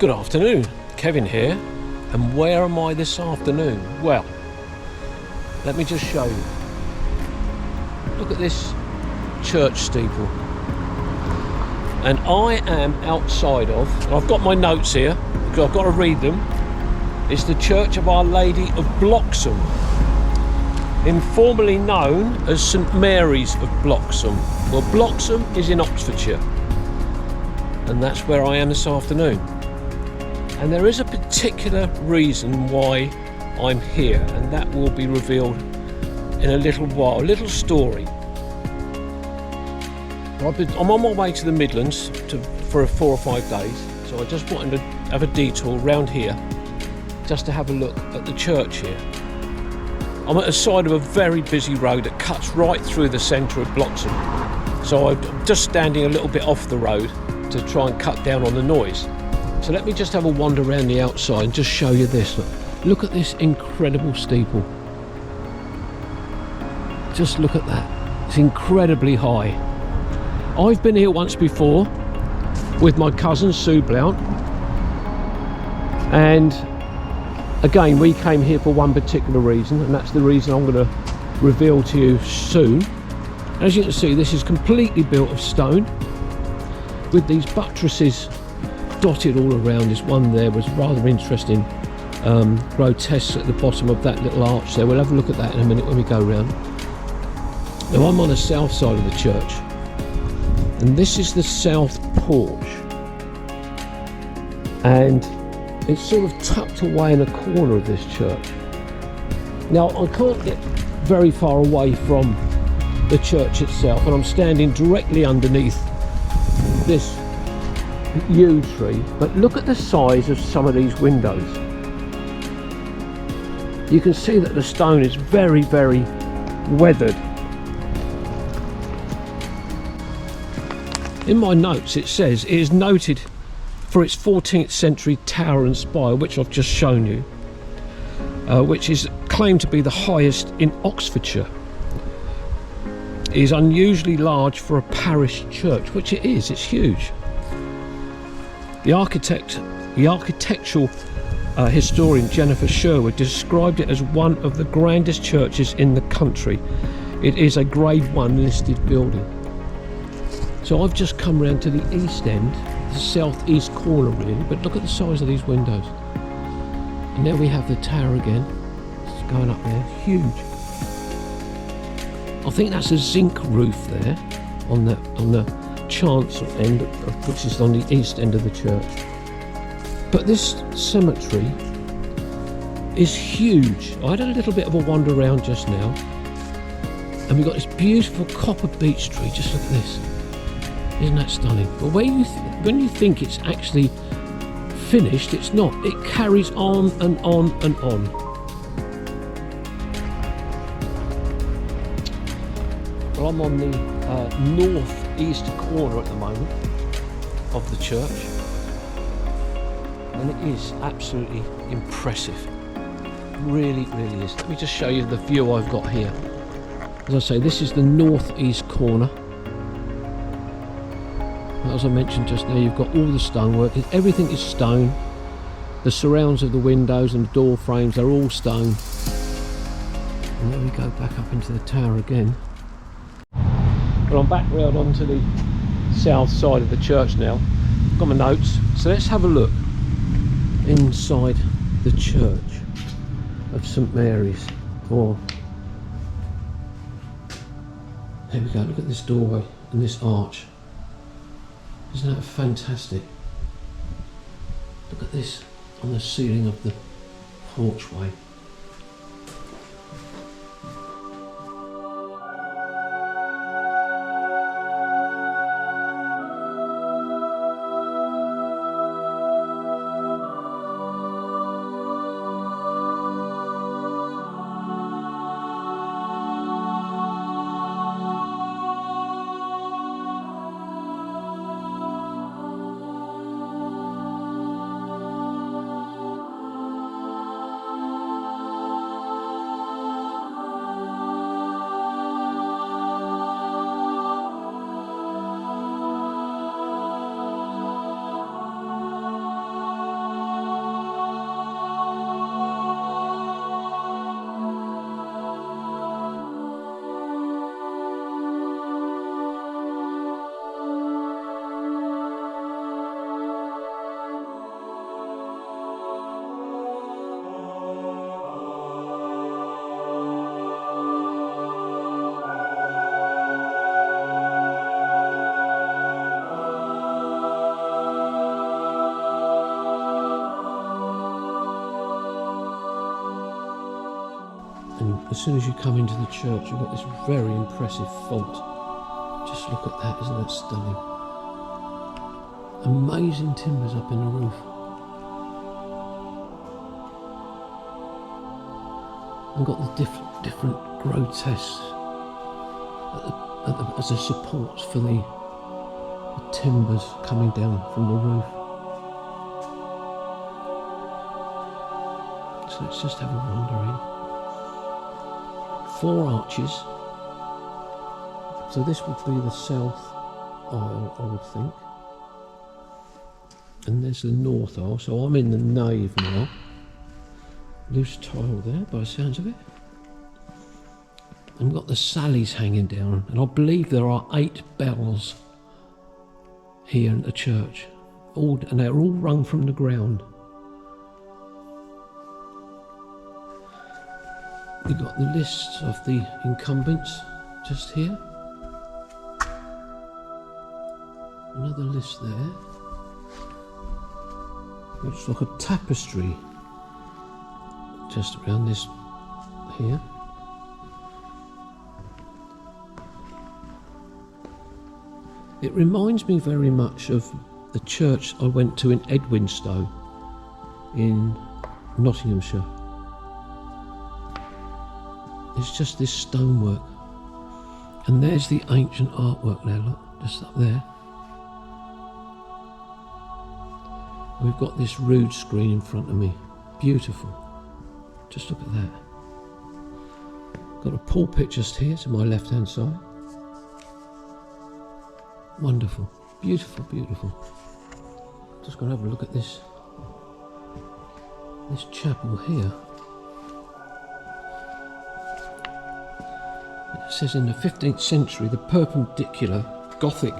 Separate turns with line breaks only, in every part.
Good afternoon, Kevin here, and where am I this afternoon? Well, let me just show you. Look at this church steeple. And I am outside of, I've got my notes here, because I've got to read them. It's the Church of Our Lady of Bloxham, informally known as St Mary's of Bloxham. Well, Bloxham is in Oxfordshire, and that's where I am this afternoon. And there is a particular reason why I'm here, and that will be revealed in a little while, a little story. I'm on my way to the Midlands for 4 or 5 days, so I just wanted to have a detour round here just to have a look at the church here. I'm at the side of a very busy road that cuts right through the centre of Bloxham, so I'm just standing a little bit off the road to try and cut down on the noise. So let me just have a wander around the outside and just show you this. Look at this incredible steeple. Just look at that. It's incredibly high. I've been here once before with my cousin Sue Blount, and again we came here for one particular reason, and that's the reason I'm going to reveal to you soon. As you can see, this is completely built of stone with these buttresses dotted all around. This one there was rather interesting, grotesque at the bottom of that little arch there. We'll have a look at that in a minute when we go round. Now I'm on the south side of the church, and this is the south porch, and it's sort of tucked away in a corner of this church. Now I can't get very far away from the church itself, and I'm standing directly underneath this yew tree, but look at the size of some of these windows. You can see that the stone is very, very weathered. In my notes it says it is noted for its 14th century tower and spire, which I've just shown you, which is claimed to be the highest in Oxfordshire. It is unusually large for a parish church, which it is. It's huge. The architectural historian Jennifer Sherwood described it as one of the grandest churches in the country. It is a Grade 1 listed building. So I've just come round to the east end, the southeast corner really, but look at the size of these windows. And there we have the tower again. It's going up there, huge. I think that's a zinc roof there on the chancel end, which is on the east end of the church. But this cemetery is huge. I had a little bit of a wander around just now, and we've got this beautiful copper beech tree. Just look at this. Isn't that stunning? But when you think it's actually finished, it's not. It carries on and on and on. Well, I'm on the north-east corner at the moment of the church, and it is absolutely impressive. It really, really is. Let me just show you the view I've got here. As I say, this is the north-east corner. As I mentioned just now, you've got all the stonework. Everything is stone. The surrounds of the windows and the door frames are all stone. And there we go, back up into the tower again. Well, I'm back round onto the south side of the church now. Got my notes, so let's have a look inside the church of St Mary's. Or there we go, look at this doorway and this arch. Isn't that fantastic? Look at this on the ceiling of the porchway. And as soon as you come into the church, you've got this very impressive font. Just look at that, isn't that stunning? Amazing timbers up in the roof. And got the different grotesques as the supports for the timbers coming down from the roof. So let's just have a wander in. 4 arches. So this would be the south aisle, I would think. And there's the north aisle. So I'm in the nave now. Loose tile there by the sounds of it. And we've got the sallies hanging down. And I believe there are 8 bells here in the church. And they're all rung from the ground. We've got the lists of the incumbents just here. Another list there. Looks like a tapestry just around this here. It reminds me very much of the church I went to in Edwinstowe in Nottinghamshire. It's just this stonework. And there's the ancient artwork there, look, just up there. We've got this rood screen in front of me. Beautiful. Just look at that. Got a pulpit just here to my left hand side. Wonderful. Beautiful, beautiful. Just going to have a look at this chapel here. It says in the 15th century the perpendicular Gothic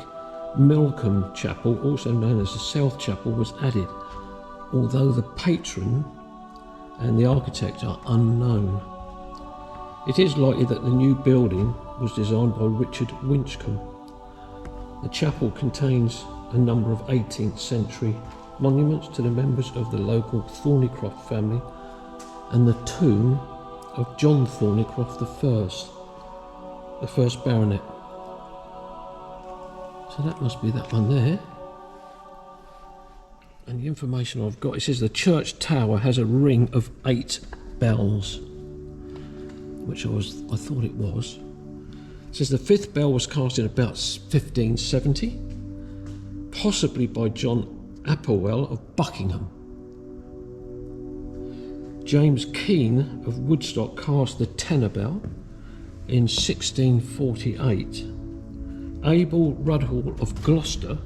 Milcombe Chapel, also known as the South Chapel, was added, although the patron and the architect are unknown. It is likely that the new building was designed by Richard Winchcombe. The chapel contains a number of 18th century monuments to the members of the local Thornycroft family and the tomb of John Thornycroft the first baronet. So that must be that one there. And the information I've got, it says the church tower has a ring of 8 bells, which I thought it was. It says the 5th bell was cast in about 1570, possibly by John Applewell of Buckingham. James Keane of Woodstock cast the tenor bell in 1648. Abel Rudhall of Gloucester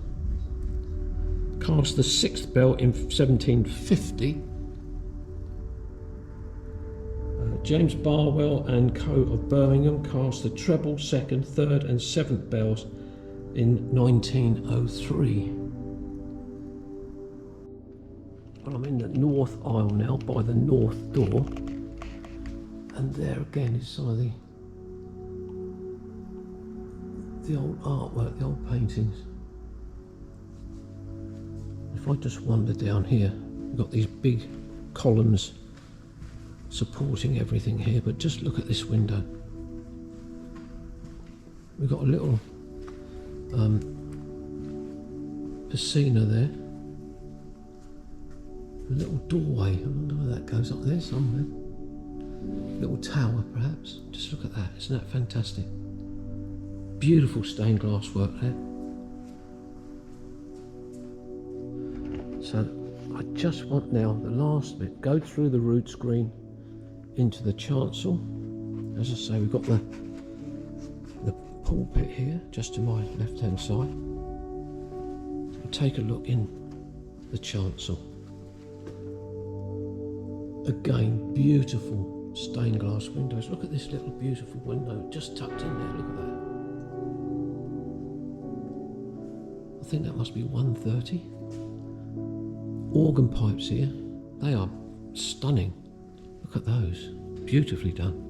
cast the 6th bell in 1750. James Barwell and Co. of Birmingham cast the treble, 2nd, 3rd and 7th bells in 1903. Well, I'm in the north aisle now by the north door, and there again is some of the old artwork, the old paintings. If I just wander down here, we've got these big columns supporting everything here, but just look at this window. We've got a little piscina there, a little doorway. I wonder where that goes, up there somewhere. Little tower perhaps. Just look at that, isn't that fantastic? Beautiful stained glass work there. So I just want now the last bit, go through the rood screen into the chancel. As I say, we've got the pulpit here just to my left hand side. We'll take a look in the chancel. Again, beautiful stained glass windows. Look at this little beautiful window just tucked in there, look at that. I think that must be 130. Organ pipes here, they are stunning. Look at those, beautifully done.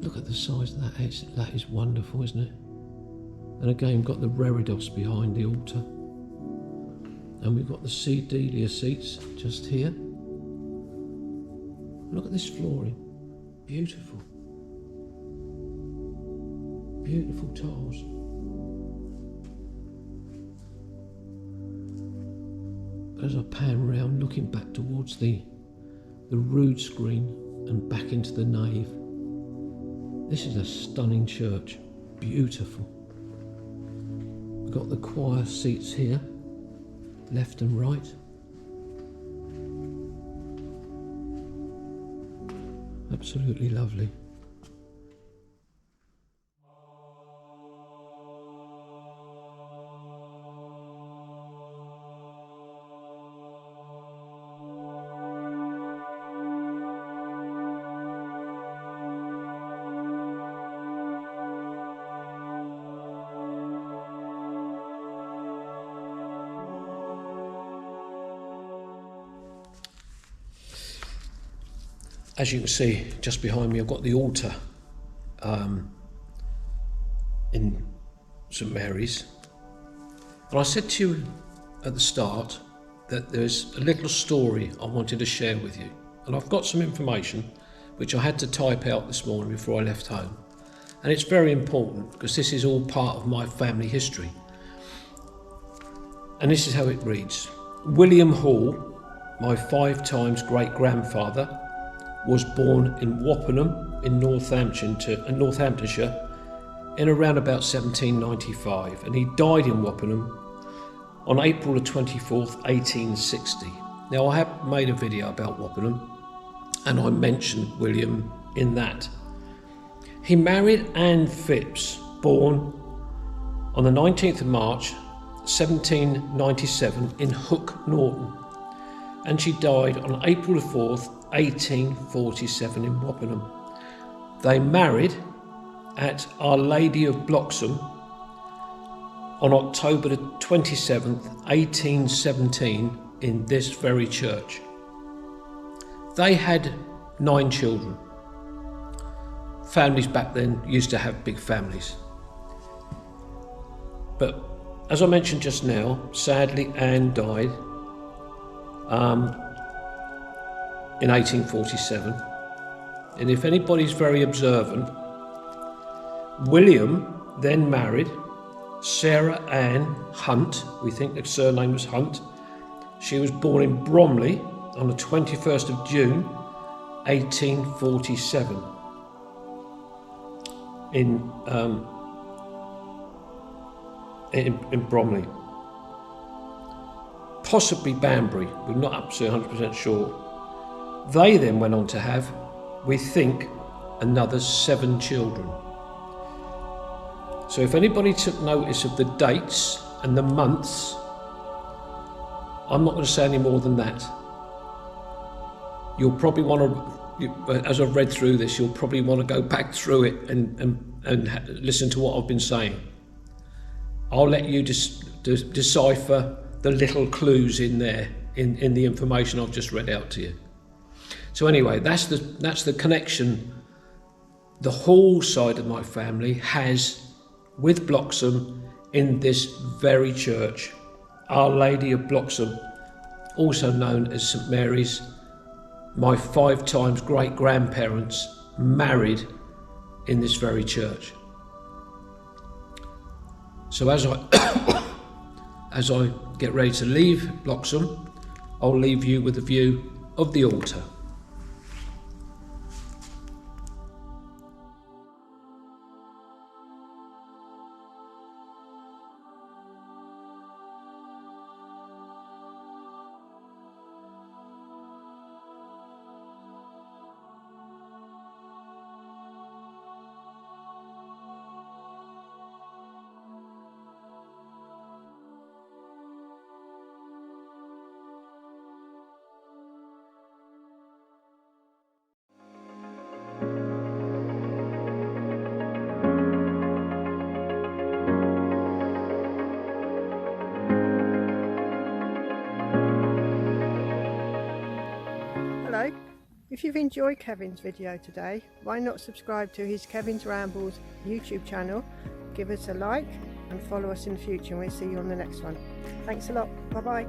Look at the size of that, that is wonderful, isn't it? And again, got the reredos behind the altar. And we've got the Cedelia seats just here. Look at this flooring. Beautiful. Beautiful tiles. As I pan round, looking back towards the rood screen and back into the nave, this is a stunning church. Beautiful. We've got the choir seats here, left and right. Absolutely lovely. As you can see, just behind me, I've got the altar in St Mary's. And I said to you at the start that there's a little story I wanted to share with you. And I've got some information which I had to type out this morning before I left home. And it's very important because this is all part of my family history. And this is how it reads. William Hall, my 5 times great-grandfather, was born in Wappenham in Northamptonshire in around about 1795, and he died in Wappenham on April the 24th, 1860. Now, I have made a video about Wappenham, and I mentioned William in that. He married Anne Phipps, born on the 19th of March 1797 in Hook Norton, and she died on April the 4th, 1847 in Wappenham. They married at Our Lady of Bloxham on October the 27th, 1817 in this very church. They had 9 children. Families back then used to have big families. But as I mentioned just now, sadly Anne died in 1847, and if anybody's very observant, William then married Sarah Ann Hunt. We think the surname was Hunt. She was born in Bromley on the 21st of June 1847 in Bromley, possibly Banbury. We're not absolutely 100% sure. They then went on to have, we think, another 7 children. So if anybody took notice of the dates and the months, I'm not going to say any more than that. You'll probably want to, as I've read through this, you'll probably want to go back through it and listen to what I've been saying. I'll let you decipher the little clues in there, in the information I've just read out to you. So anyway, that's the connection the Hall side of my family has with Bloxham in this very church, Our Lady of Bloxham, also known as St Mary's. My 5 times great-grandparents married in this very church. So as I get ready to leave Bloxham, I'll leave you with a view of the altar.
Hello, if you've enjoyed Kevin's video today, why not subscribe to his Kevin's Rambles YouTube channel, give us a like and follow us in the future, and we'll see you on the next one. Thanks a lot, bye bye.